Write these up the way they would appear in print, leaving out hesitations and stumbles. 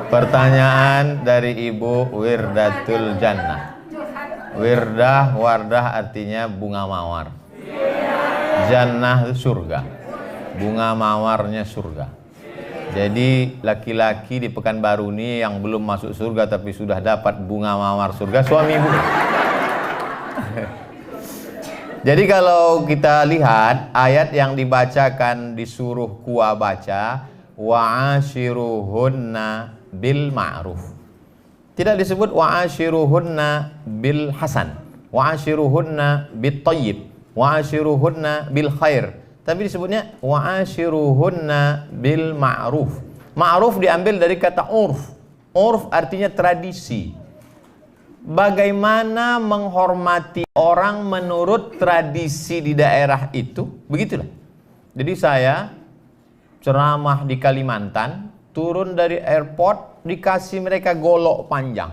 Pertanyaan dari Ibu Wirdatul Jannah. Wirdah, wardah artinya bunga mawar. Jannah itu surga. Bunga mawarnya surga. Jadi laki-laki di Pekanbaru ini yang belum masuk surga tapi sudah dapat bunga mawar surga, suami ibu. Jadi kalau kita lihat ayat yang dibacakan disuruh Kuwa baca, wa'ashiruhunna bil ma'ruf. Tidak disebut wa'ashiruhunna bil hasan, wa'ashiruhunna bit tayyib, wa'ashiruhunna bil khair. Tapi disebutnya wa'ashiruhunna bil ma'ruf. Ma'ruf diambil dari kata urf. Urf artinya tradisi. Bagaimana menghormati orang menurut tradisi di daerah itu, begitulah. Jadi saya ceramah di Kalimantan, turun dari airport dikasih mereka golok panjang.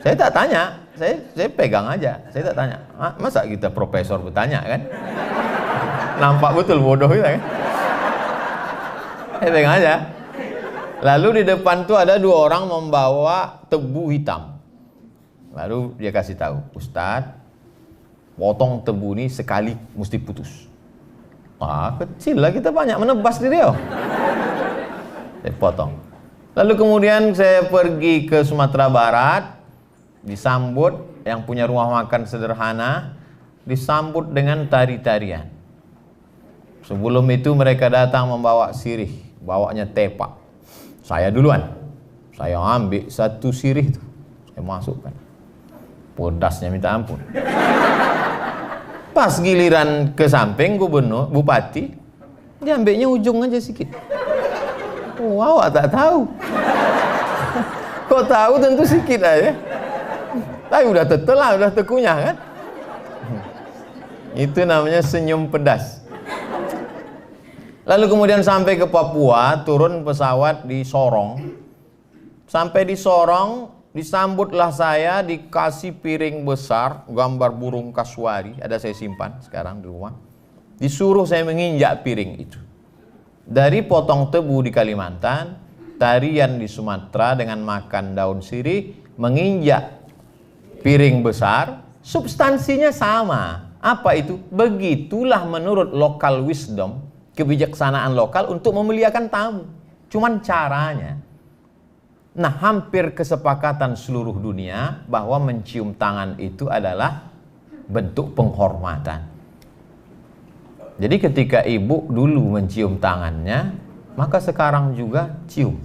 Saya tak tanya, saya pegang aja, saya tak tanya. Masa kita profesor bertanya kan? Nampak betul bodoh kita kan? Saya pegang aja. Lalu di depan tuh ada dua orang membawa tebu hitam. Lalu dia kasih tahu, Ustadz, potong tebu ini sekali mesti putus. Kecil lah, kita banyak menebas di Riau. Saya potong. Lalu kemudian saya pergi ke Sumatera Barat, disambut yang punya rumah makan sederhana, disambut dengan tari-tarian. Sebelum itu mereka datang membawa sirih, bawanya tepak. Saya duluan, saya ambil satu sirih itu, saya masukkan. Pedasnya minta ampun. Pas giliran ke samping gubernur, bupati, dia ambilnya ujung aja sedikit. Wow, tak tahu. Kok tahu tentu sedikit aja. Tapi udah tetelah, udah tekunyah kan. Itu namanya senyum pedas. Lalu kemudian sampai ke Papua, turun pesawat di Sorong. Sampai di Sorong, disambutlah saya, dikasih piring besar, gambar burung kasuari, ada saya simpan sekarang di rumah. Disuruh saya menginjak piring itu. Dari potong tebu di Kalimantan, tarian di Sumatera dengan makan daun sirih, menginjak piring besar, substansinya sama. Apa itu? Begitulah menurut local wisdom, kebijaksanaan lokal untuk memuliakan tamu. Cuman caranya. Nah, hampir kesepakatan seluruh dunia bahwa mencium tangan itu adalah bentuk penghormatan. Jadi ketika ibu dulu mencium tangannya, maka sekarang juga cium.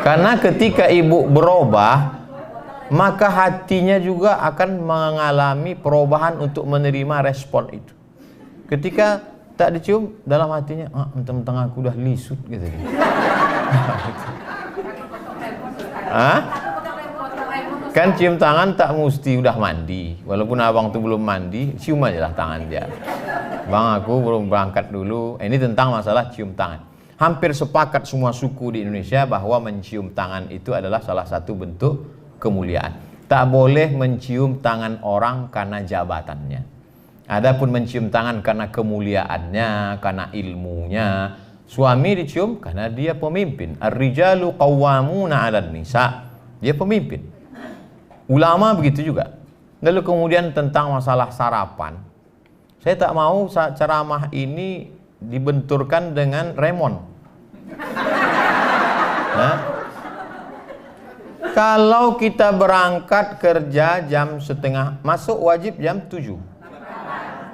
Karena ketika ibu berubah, maka hatinya juga akan mengalami perubahan untuk menerima respon itu. Ketika tak dicium, dalam hatinya, mentang-mentang aku udah lisut gitu. Kan cium tangan tak mesti udah mandi. Walaupun abang tuh belum mandi, cium aja lah tangan dia. Bang, aku belum berangkat dulu. Ini tentang masalah cium tangan. Hampir sepakat semua suku di Indonesia bahwa mencium tangan itu adalah salah satu bentuk kemuliaan. Tak boleh mencium tangan orang karena jabatannya. Adapun mencium tangan karena kemuliaannya, karena ilmunya. Suami dicium karena dia pemimpin. Ar-rijalu qawwamuna 'alan nisa. Dia pemimpin. Ulama begitu juga. Lalu kemudian tentang masalah sarapan. Saya tak mau ceramah ini dibenturkan dengan remon. Nah, kalau kita berangkat kerja jam setengah, masuk wajib jam 7.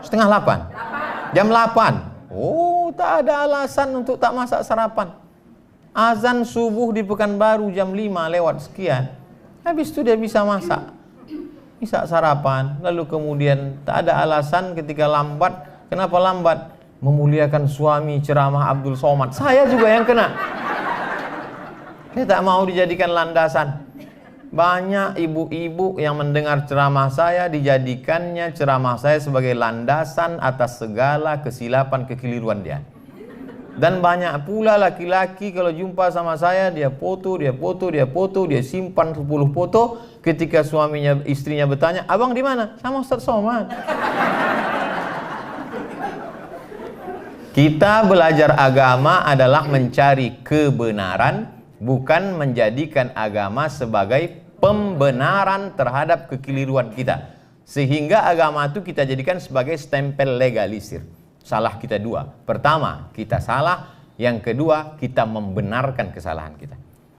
Setengah 8. Jam 8. Oh, tak ada alasan untuk tak masak sarapan. Azan subuh di Pekanbaru jam 5 lewat sekian. Habis itu dia bisa masak. Bisa sarapan. Lalu kemudian tak ada alasan ketika lambat. Kenapa lambat? Memuliakan suami ceramah Abdul Somad. Saya juga yang kena. Saya tak mau dijadikan landasan. Banyak ibu-ibu yang mendengar ceramah saya, dijadikannya ceramah saya sebagai landasan atas segala kesilapan kekeliruan dia. Dan banyak pula laki-laki kalau jumpa sama saya, dia foto, dia simpan 10 foto. Ketika suaminya, istrinya bertanya, abang di mana? Sama Ustaz Somad. Kita belajar agama adalah mencari kebenaran, bukan menjadikan agama sebagai pembenaran terhadap kekeliruan kita. Sehingga agama itu kita jadikan sebagai stempel legalisir. Salah kita dua. Pertama, kita salah. Yang kedua, kita membenarkan kesalahan kita.